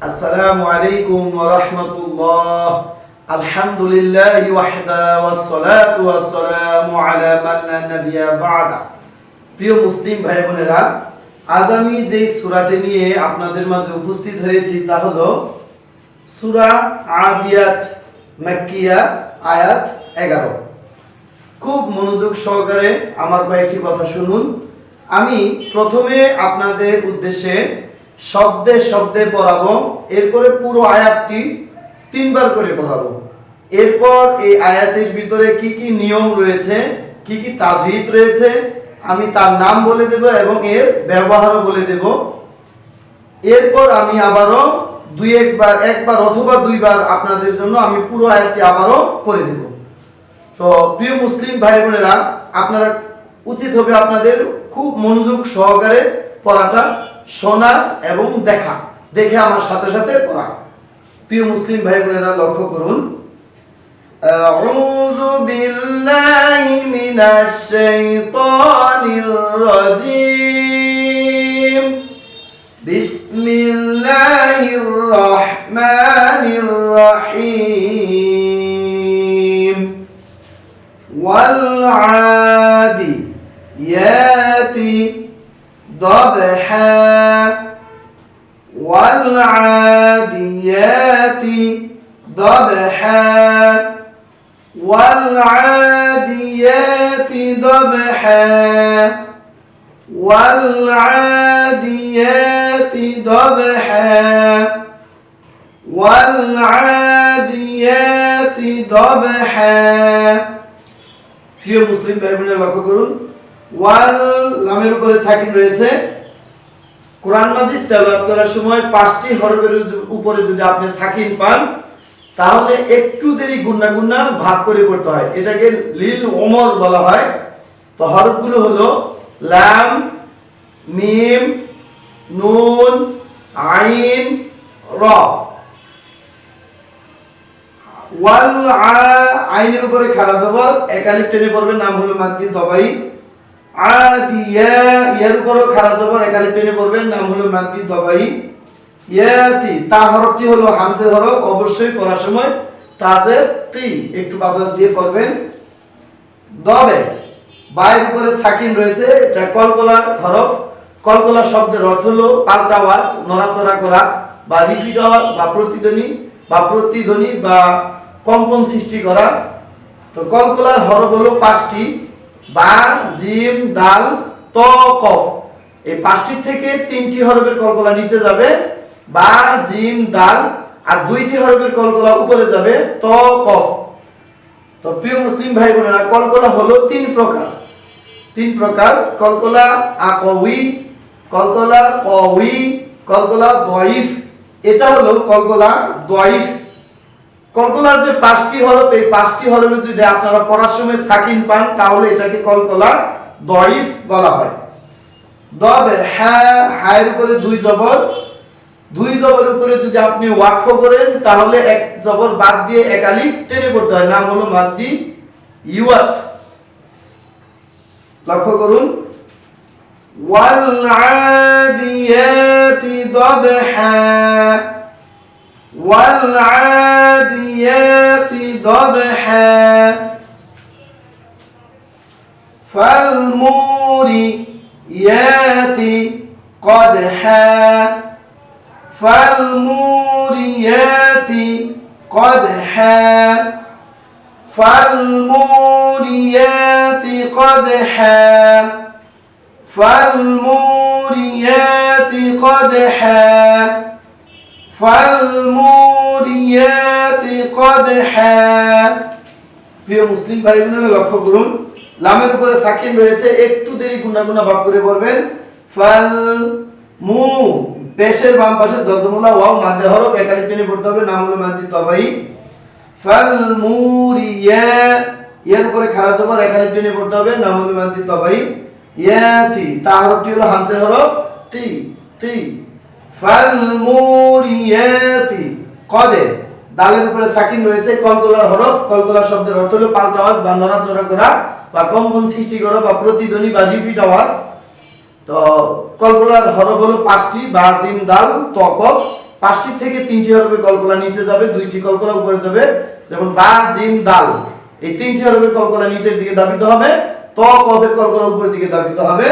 আসসালামু আলাইকুম ওয়া রাহমাতুল্লাহ। আলহামদুলিল্লাহি ওয়াহদা ওয়াসসালাতু ওয়াসসালামু আলা মান লা নাবিয়্যা বা'দা। প্রিয় মুসলিম ভাই বোনেরা, আজ আমি যে সূরাটি নিয়ে আপনাদের মাঝে উপস্থিত হয়েছি তা হলো সূরা আদিয়াত, মাক্কিয়া, আয়াত 11। খুব মনোযোগ সহকারে আমার কয়েকটি কথা শুনুন। আমি প্রথমে আপনাদের উদ্দেশ্যে শব্দে শব্দে পড়াবো, এরপরে পুরো আয়াতটি 3 বার করে পড়াবো। এরপর এই আয়াতের ভিতরে কি কি নিয়ম রয়েছে, কি কি তাজওয়ীদ রয়েছে আমি তার নাম বলে দেব এবং এর ব্যবহারও বলে দেব। এরপর আমি আবারও একবার অথবা 2 বার আপনাদের জন্য আমি পুরো আয়াতটি আবারও পড়ে দেব। তো প্রিয় মুসলিম ভাই বোনেরা, আপনারা উচিত হবে আপনাদের খুব মনোযোগ সহকারে পড়াটা শোনা এবং দেখে আমার সাথে সাথে পড়া। প্রিয় মুসলিম ভাই বোনেরা লক্ষ্য করুন, আউযু বিল্লাহি মিনাশ শাইতানির রাজীম, বিসমিল্লাহির রহমানির রহিম, ওয়াল আদিয়াতি ضبحا والعاديات ضبحا والعاديات ضبحا والعاديات ضبحا والعاديات ضبحا। প্রিয় মুসলিম ভাই বোনেরা লক্ষ্য করুন, ওয়াল লামের উপরে সাকিন রয়েছে। কোরআন মাজিদ তেলাওয়াত করার সময় 5টি হরফের উপরে যদি আপনি সাকিন পান তাহলে একটু দেরি গুন্না ভাগ করে পড়তে হয়, এটাকে লিল ওমর বলা হয়। তো হরফগুলো হলো লাম, মিম, নুন, আইন, র। ওয়াল আইনের উপরে খাড়া জবর, এক আলিফ টেনে পড়বে, নাম হলো মাদ্দি দবাই। আদিয়া, ইয়ার উপরও খাড়া জবর, এক আলিফ টেনে পড়বেন, নাম হলো মাদ্দি দবাই। ইয়াতি, তা হরফটি হলো হামজের হরফ, অবশ্যই পড়ার সময় তাজের তি একটু বাদল দিয়ে পড়বেন। দবে, বায়ের উপরে সাকিন রয়েছে, এটা কলকলার হরফ। কলকলা শব্দের অর্থ হলো পাল্টা আওয়াজ, নড়াচড়া করা বা রিপিট আওয়াজ বা প্রতিধ্বনি বা কম্পন সৃষ্টি করা। তো কলকলার হরফ হলো 5টি, বা, জিম, দাল, ত, কফ। এই 5টি থেকে 3টি হরফের কলকলা নিচে যাবে, বা, জিম, দাল, আর 2টি হরফের কলকলা উপরে যাবে, ত, কফ। তো প্রিয় মুসলিম ভাই বোনেরা, কলকলা হলো 3 প্রকার। কলকলা আকওয়ি, কলকলা কওয়ি, কলকলা দয়ীফ। এটা হলো কলকলা দয়ীফ। কলকলার যে 5টি হরফ, এই 5টি হরফে যদি আপনারা পড়ার সময় সাকিন পান তাহলে এটাকে কলকলা দয়ীফ বলা হয়। দবে, হায়ের উপরে 2 জবর, 2 জবরের উপরে যদি আপনি ওয়াকফ করেন তাহলে এক জবর বাদ দিয়ে এক আলিফ টেনে পড়তে হয়, নাম হলো মাদ্দি ইওয়াত। লক্ষ্য করুন, ওয়াল আদিয়াতি দবহা والعاديات ضبحا فالموريات قدحا فالموريات قدحا فالموريات قدحا فالموريات قدحا ফালমুরিয়াতি কদহা। প্রিয় মুসলিম ভাই বোনেরা লক্ষ্য করুন, লামের উপরে সাকিন রয়েছে, একটু দেরি গুন্না ভাগ করে পড়বেন। ফাল মু, পেশের বাম পাশে জজমুলা ওয়াও মাদ্দে হরফ, এক আলিফ টেনে পড়তে হবে, নাম হলো মাদ্দি তবাই। ফালমুরিয়া, এর উপরে খাড়া জবর, এক আলিফ টেনে পড়তে হবে, নাম হলো মাদ্দি তবাই। ইয়াতি, তা হরফটি হলো হামজের হরফ, তি। ফালমুরিয়াতি কদে, দালের উপরে সাকিন রয়েছে, কলকলার হরফ। কলকলা শব্দের অর্থ হলো পাল্টা আওয়াজ বা নড়াচড়া করা বা কম্পন সৃষ্টি করা বা প্রতিধ্বনি বা রিপিট আওয়াজ। তো কলকলার হরফ হলো 5টি, বা, জিম, দাল, ত, কফ। পাঁচটি থেকে তিনটি হরফের কলকলা নিচে যাবে, দুইটি কলকলা উপরে যাবে। যেমন বা জিম দাল, এই তিনটি হরফের কলকলা নিচের দিকে দাবিত হবে, ত কফের কলকলা উপরের দিকে দাবিত হবে।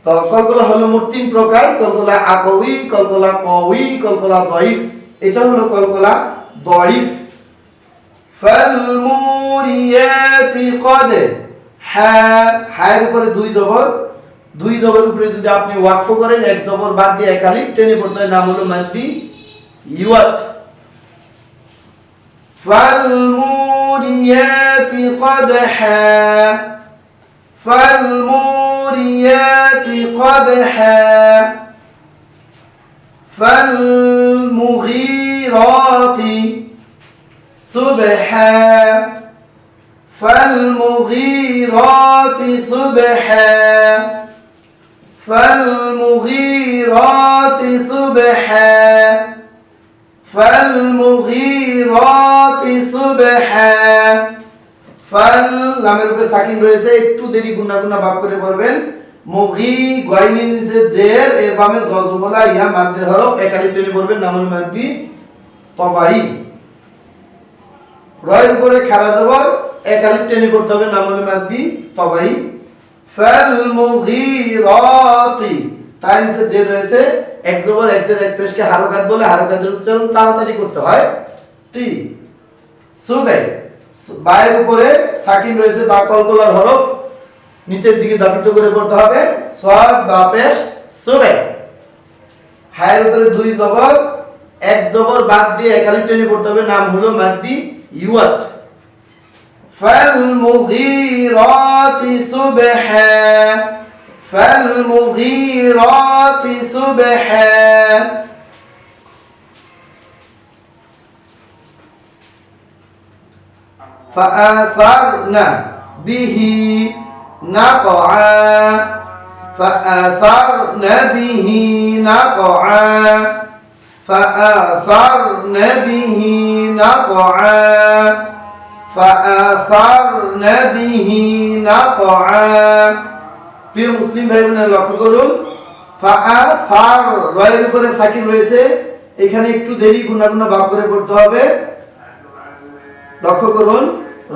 তো কলকলা হলো মোট তিন প্রকার, কলকলা আকওয়ি, কলকলা কওয়ি, কলকলা দাইফ। এটা হলো কলকলা দাইফ। ফাল মুরিয়াতি কদ, হা, হায়ের উপরে দুই জবর, দুই জবর উপরে যদি আপনি ওয়াকফ করেন এক জবর বাদ দিয়ে এক আলিফ টেনে পড়তে হয়, নাম হলো মাদ্দি ইওয়াত। ফাল মুরিয়াতি কদহা, ফাল মুরিয়াতি কদহা, ফাল মুগীরাতি সুবহা, ফাল মুগীরাতি সুবহা, ফাল মুগীরাতি সুবহা, ফাল মুগীরাতি সুবহা। ফাল লামের উপরে সাকিন রয়েছে, একটু দেরি গুণা গুণা ভাগ করে পড়বেন। মুগী গয়নির নিচে জের, এর বামে জজমলা ইয়া মাদ্দের হরফ, এক আলিফ টেনে পড়বেন, নামুল মাদ্দি তবাই। রয়ের উপরে খারা জবর, এক আলিফ টেনে পড়তে হবে, নামুল মাদ্দি তবাই। ফাল মুগীরাতি, তার নিচে জের রয়েছে, এক জবর এক জের এক পেশকে হারকাত বলে, হারকাতের উচ্চারণ তাড়াতাড়ি করতে হয়, তি। সুবে, বায়ের উপরে সাকিন রয়েছে, বা কলকলার হরফ, নিচের দিকে দাবিত করে পড়তে হবে, সাদ বা পেশ সুবে। হায়ের উপরে দুই জবর, এক জবর বাদ দিয়ে এক আলিফ টেনে পড়তে হবে, নাম হলো মাদ্দি ইওয়াত। ফাল মুগীরাতি সুবহা, ফাল মুগীরাতি সুবহা। فآثرنا به نقعا، فآثرنا به نقعا، فآثرنا به نقعا، فآثرنا به نقعا। প্রিয় মুসলিম ভাই বোনেরা লক্ষ্য করুন, ফাআসার রয়ের উপরে সাকিন রয়েছে, এখানে একটু দেরি গুণা গুণা ভাগ করে পড়তে হবে। লক্ষ্য করুন,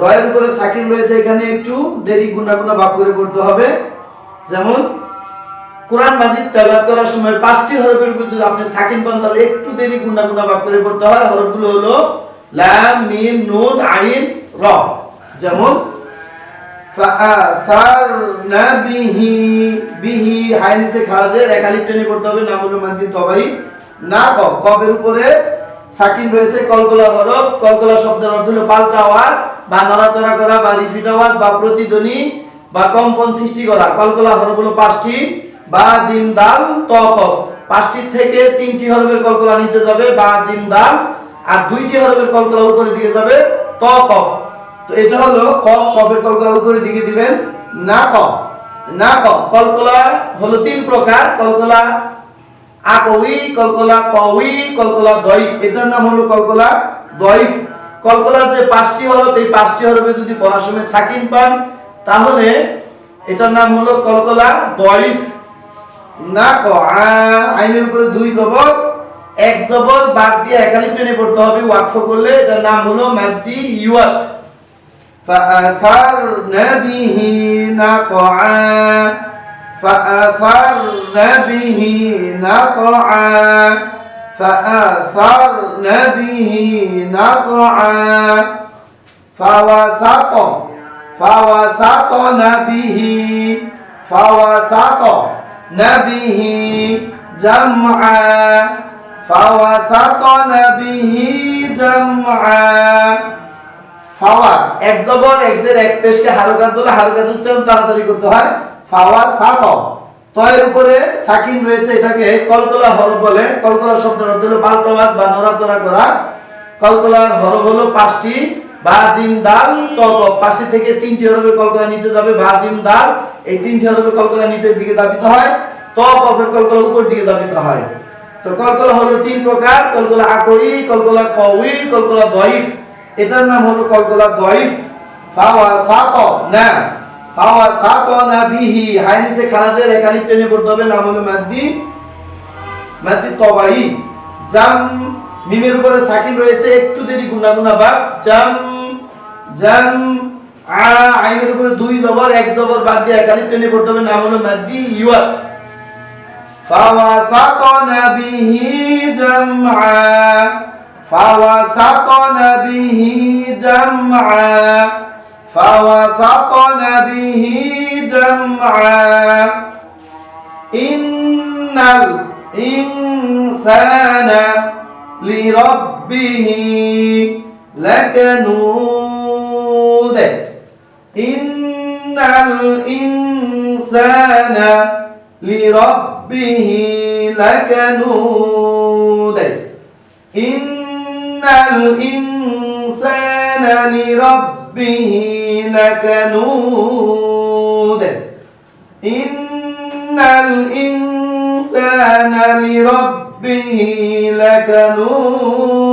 রয়ের উপরে সাকিন রয়েছে, এখানে একটু দেরি গুণা গুণা ভাগ করে পড়তে হবে। যেমন কোরআন মাজিদ তেলাওয়াত করার সময় পাঁচটি হরফের উপর যদি আপনি সাকিন পান তাহলে একটু দেরি গুণা গুণা ভাগ করে পড়তে হয়। হরফগুলো হলো লাম মিম নুন আইন র। যেমন ফাআসারনা বিহি, বিহি হাই নিচে খারাজের এক আলিফ টেনে পড়তে হবে, নাম হলো মাদ্দি তবাই। না কফের উপরে সাকিন রয়েছে, কলকলা হরফ, কলকলা শব্দের অর্থ হলো পাল্টা আওয়াজ বা নড়াচড়া করা বা রিপিট আওয়াজ বা প্রতিধ্বনি বা কম্পন সৃষ্টি করা। কলকলা হরফ হলো পাঁচটি, বা জিম দাল ত কফ। পাঁচটি থেকে তিনটি হরফের কলকলা নিচে যাবে, বা জিম দাল, আর দুইটি হরফের কলকলা উপরের দিকে যাবে, ত কফ। তো এটা হলো কফ, কফের কলকলা উপরের দিকে দিবেন, না কফ। না কফ কলকলা হলো তিন প্রকার, কলকলা আকওয়ি, কলকলা কওয়ি, কলকলা দাইফ। এটার নাম হলো কলকলা দাইফ। কলকলার যে পাঁচটি হরফ, এই পাঁচটি হরফে যদি পড়ার সময় সাকিন পান তাহলে এটার নাম হলো কলকলা দাইফ। না ক আইনের উপরে দুই জবর, এক জবর বাদ দিয়ে এক আলিফ টেনে পড়তে হবে, ওয়াকফ করলে এটার নাম হলো মাদ্দি ইওয়াত। ফাআসারনা বিহি নাকআ, فأثرنا به نقعا، فأثرنا به نقعا، فوسطنا به، فوسطنا به جمعا، فوسطنا به جمعا। ফাওয়া এক জবর এক জের এক পেশকে হারকাত বলে, হারকাত উচ্চারণ তাড়াতাড়ি করতে হয়, ফাওয়া সাত। তয়ের উপরে সাকিন রয়েছে, এটাকে কলকলা হরফ বলে। কলকলা শব্দের অর্থ হলো পাল্টা আওয়াজ বা নড়াচড়া করা। কলকলার হরফ হলো পাঁচটি, বা জিম দাল ত কফ। পাঁচটি থেকে তিনটি হরফের কলকলা নিচে যাবে, বা জিম দাল, এই তিনটি হরফের কলকলা নিচের দিকে দাবিত হয়, ত কফের কলকলা উপর দিকে দাবিত হয়। তো কলকলা হলো তিন প্রকার, কলকলা আকওয়ি, কলকলা কওয়ি, কলকলা দাইফ। এটার নাম হলো কলকলা দাইফ। ফাওয়াসাতনা, ফাওয়াসাতনা বিহি হাই নিচে খারাজের এক আলিফ টেনে পড়তে হবে, নাম হলো মাদ্দি তবাই। জাম মিমের উপরে সাকিন রয়েছে একটু দেরি গুণা গুণা ভাব জাম জাম আইনের উপরে দুই জবর এক জবর বাদ দিয়ে এক আলিফ টেনে পড়তে হবে নাম হলো মাদ্দি ইউয়াত ফাওয়াসাতনা বিহি জামআ ফাওয়াসাতনা বিহি জামআ ফাওয়াসাতনা বিহি জামআ ইন্নাল ইনসানা লিরাব্বিহি লাকানুদ ইন্নাল ইনসানা লিরাব্বিহি লাকানুদ ইন্নাল ইনসানা লিরাব্বিহি লাকানুদ ইন্নাল ইনসানা লিরাব্বিহি লাকানুদ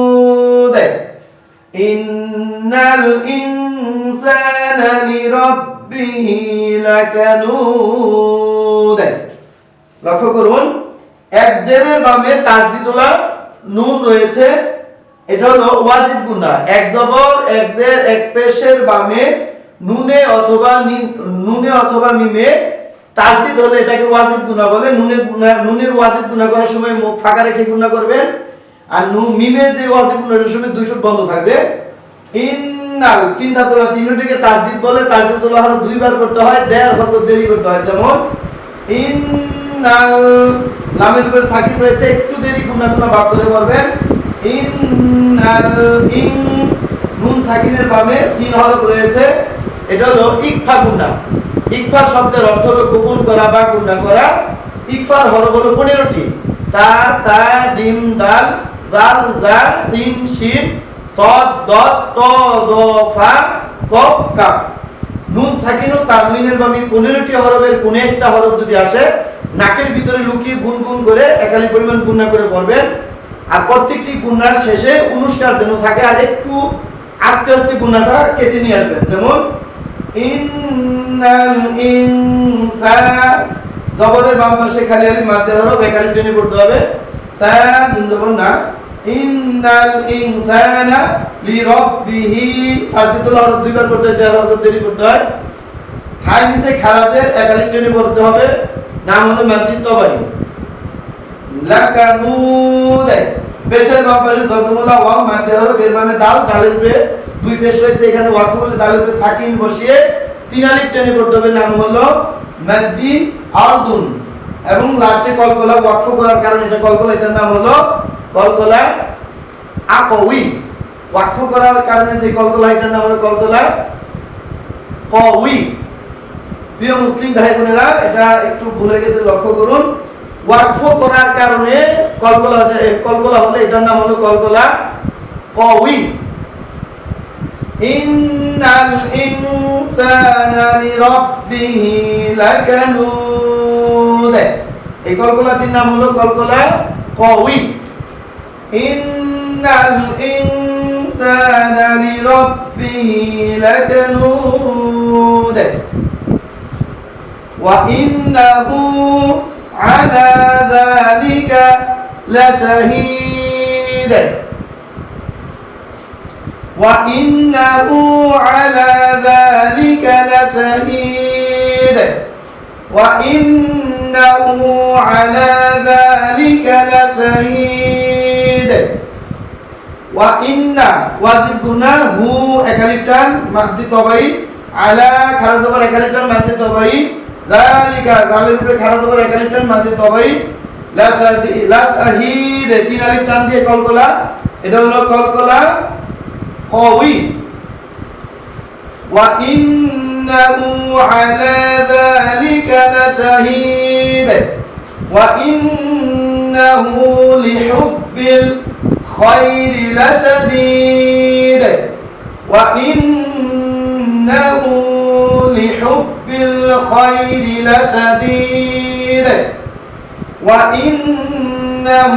ইন্নাল ইনসানা লিরাব্বিহি লাকানুদ লক্ষ্য করুন এক জেরের বামে তাসদিদুল্লাহ নুন রয়েছে এটা হলো ওয়াজিব গুণা এক জবর এক জের এক পেশের বামে নুনে অথবা মিমে তাসদিদ হলে এটাকে ওয়াজিব গুণা বলে নুনের ওয়াজিব গুণা করার সময় মুখ ফাঁকা রেখে গুণা করবেন আর মিমের যে ওয়াজিব গুণার সময় দুই ঠোঁট বন্ধ থাকবে ইন্নাল তিন ধাতুর চিহ্নটিকে তাসদিদ বলে তাসদিদুল হরফ দুইবার করতে হয় দেড় হরফ দেরি করতে হয় যেমন ইন্নাল লামের উপর সাকিন রয়েছে একটু দেরি গুণা গুণা ভাগ করে পড়বেন ইন্নাল ইন নুন সাকিনের বামে সিন হরফ রয়েছে এটা হলো ইকফা গুণা ইকফা শব্দের অর্থ হলো গোপন করা বা গুণা করা ইকফার হরফ হলো 15টি তা তা জিম দাল জাল জা সিন শিন সাদ দাত ত দ ফা কফ কাফ নুন সাকিন ও তানউইনের বামে 15টি হরফের কোন একটা হরফ যদি আসে নাকের ভিতরে লুকিয়ে গুনগুন করে একালি পরিমাণ গুণা করে পড়বেন আর প্রত্যেকটি গুণার শেষে অনুষ্কার যেন থাকে আর একটু আস্তে আস্তে গুণাটা কেটে নিয়ে আসবেন যেমন ইন্নাল ইনসানা জবরের বাম পাশে খালি আলিফ মাদ্দে হরফ একালি টেনে পড়তে হবে সা নুন জবর না ইন্নাল ইনসানা লিরাব্বিহি তাসদিদুল হরফ দুইবার পড়তে হয় দেড় হরফ দেরি করতে হয় হাই নিচে খারাজের একালি টেনে পড়তে হবে নাম হলো মাদ্দি তবাই লাকানুদ পেশের বাম পাশে জজমুল্লাহ ওয়া মাদ্দে হরফ এর মানে দাল দালের উপরে দুই পেশ রয়েছে এখানে ওয়াকফ বলে দালের উপরে সাকিন বসিয়ে তিন আলিফ টেনে পড়তে হবে নাম হলো মাদ্দি আরদুন এবং লাস্টে কলকলা ওয়াকফ করার কারণে এটা কলকলা এটার নাম হলো কলকলা আকওয়ি ওয়াকফ করার কারণে যে কলকলা এটার নাম হলো কলকলা কওয়ি প্রিয় মুসলিম ভাই বোনেরা এটা একটু ভুলে গেছে লক্ষ্য করুন ওয়াকফ করার কারণে কলকলা হলে এটার নাম হলো কলকলা কওয়ি ইন্নাল ইনসানা লিরাব্বিহি লাকানুদ এই কলকলাটির নাম হলো কলকলা কওয়ি ইন্নাল ইনসানা লিরাব্বিহি লাকানুদ ওয়া ইন্নাহু আলা যালিকা লাশাহীদ وإنه على ذلك لشهيد وإنه على ذلك لشهيد وإن واجب গুনাহ হু একালিফটান মাদ্দি তবাই আলা খারা জবর একালিফটান মাদ্দি তবাই যালিকা জালের উপরে খারা জবর একালিফটান মাদ্দি তবাই লাশাহীদ তিন আলিফ টান দিয়ে কলকলা এটা হলো কলকলা قوي وإنه على ذلك لشهيد وإنه لحب الخير لشديد وإنه لحب الخير لشديد وإنه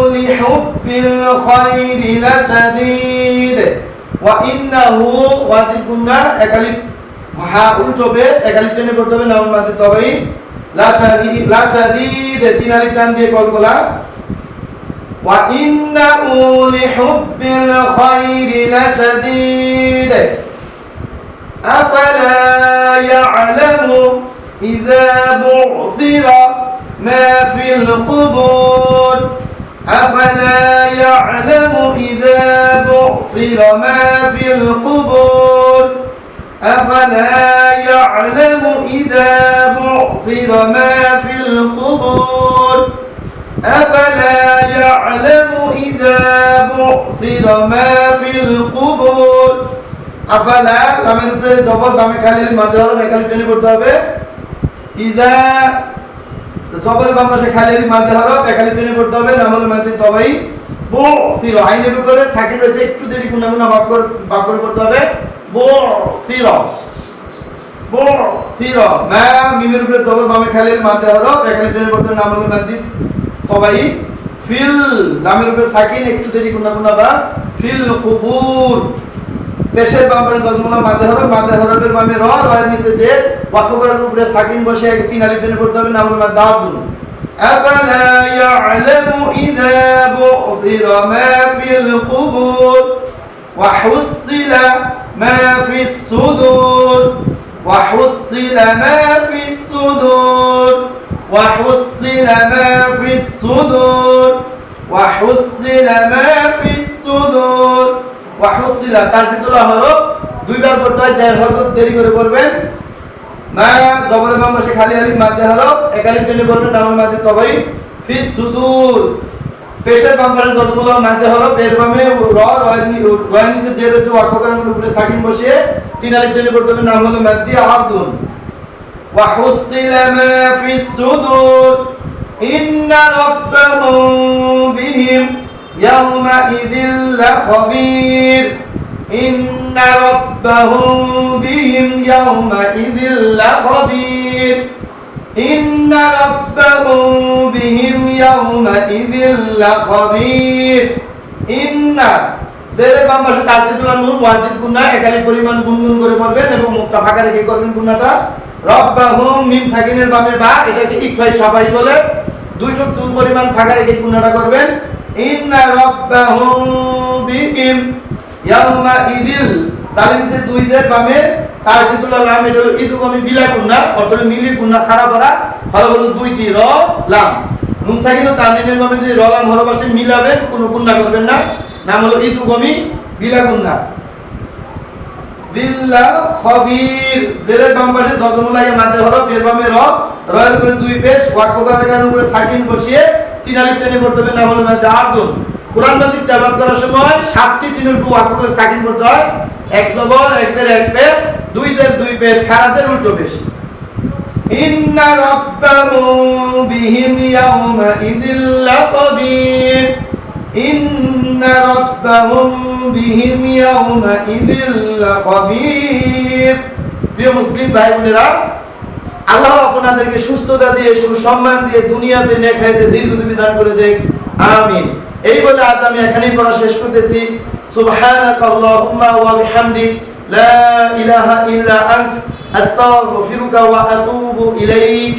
لحب الخير لشديد وإنه واجب গুনাহ একালিফ হা উল্টো পেশ একালিফ টেনে পড়তে হবে নাউন মাদ্দি তবাই লা শাদীদ তিন আলিফ টান দিয়ে কলকলা وإنه لحب الخير لشديد أفلا يعلم إذا بعثر ما في القبور أفلا يعلم إذا بعثر ما في القبور أفلا يعلم إذا بعثر ما في القبور أفلا يعلم إذا بعثر ما في القبور أفلا লামের উপরে জবর বামে খালিল মাঝে হরফ একালিফ টেনে পড়তে হবে ইদা জবরের বাম পাশে খালিল মাঝে হরফ একালিফ টেনে পড়তে হবে নাম হলো মাদ্দি তবাই বুসির আইনের উপরে সাকিন রয়েছে একটু দেরি গুণা গুণা ভাগ করে পড়তে হবে বুসির বুসির মা মিমের উপরে জবর বামে খালিল মাঝে হরফ একালিফ টেনে পড়তে হবে নাম হলো মাদ্দি তবাই ফিল লামের উপরে সাকিন একটু দেরি গুণা গুণা ভাগ ফিল কুবুর পেশের বামের জজমুলা মাদে হরফের বামে র এর নিচে যে ওয়াকফ করার উপরে সাকিন বসে তিন আলিফ টেনে পড়তে হবে নাম হলো দাদুন আফালা ইয়ালামু ইযা বু'থিরা মা ফিল কুবুর ওয়া হুসিলা মা ফিস সুদুর ওয়া হুসিলা মা ফিস সুদুর ওয়া হুসিলা মা ফিস সুদুর ওয়া হুসিলা মা ফিস সুদুর ওয়াহুসিলা তার তিতুলা হলো দুইবার পড়তে হয় দেড় হরকত দেরি করে পড়বেন মা জবরের বাম পাশে খালি আলিফ মাদ্দে হরফ একালিফ টেনে পড়বেন নাম মাদ্দে তবাই ফি সুদূর পেশের বাম পাশে জবরুল মাদ্দে হরফ এর বামে রয়ের নিচে যে রয়েছে ওয়াকফ করার উপরে সাকিন বসিয়ে তিন আলিফ টেনে পড়তে হবে নাম হলো মাদ্দি আবদুন ওয়াহুসিলা মা ফি সুদূর ইন্না রাব্বাহুম বিহিম يومئذ لخبير إن ربهم بهم يومئذ لخبير إن ربهم بهم يومئذ لخبير إن জেরে বাম পাশে তাসদীদুল নূন ওয়াজিব গুনাহ একালি পরিমাণ গুনগুন করে পড়বেন এবং মুখটা ফাঁকা রেখে করবেন গুনাহটা রব্বাহুম মিম সাকিনের বামে বা এটাকে ইকফাই সবাই বলে দুই চোখ চুল পরিমাণ ফাঁকা রেখে গুনাহটা করবেন ইন্না রাব্বাহুম বিহিম ইয়াউমাইদিল জালিম সে দুই জের বামে তাসদীদুল লাম এটা হলো ইদগামি বিলা গুনাহ অর্থাৎ মিলি গুনাহ সারা করা হলো হলো দুইটি র লাম নুন সাকিন ও তানবিনের বামে যে র লাম হরফ আছে মিলাবেন কোনো গুনাহ করবেন না নাম হলো ইদগামি বিলা গুনাহ বিল্লাহ খবীর জেরের বাম পাশে জজমুল ইয়া মাদ্দে হরফ এর বামে র এর উপরে দুই পেশ ওয়াকফ করার উপরে সাকিন বসিয়ে তিন আলিফ টেনে পড়তে হবে নাম হলো মাদ্দে আবদুন কুরআন মাজিদ তেলাওয়াত করার সময় সাতটি চিহ্নের উপর ওয়াকফ করে সাকিন পড়তে হয় এক জবর এক জের এক পেশ দুই জের দুই পেশ খারাজের উল্টো পেশ ইন্না রাব্বাহুম বিহিম ইয়াউমাইদিল লাখবীর ইন্না রাব্বাহুম বিহিম ইয়াউমাইদিল লাখবীর প্রিয় মুসলিম ভাই বোনেরা আল্লাহ আপনাদেরকে সুস্থতা দিয়ে সুসম্মান দিয়ে দুনিয়াতে নেখাইতে দীর্ঘজীবী দান করে দেখ আমিন এই বলে আজ আমি এখানেই পড়া শেষ করতেছি সুবহানাকাল্লাহুম্মা ওয়া বিহামদিক লা ইলাহা ইল্লা আনত আস্তাগফিরুকা ওয়া আতুবু ইলাইক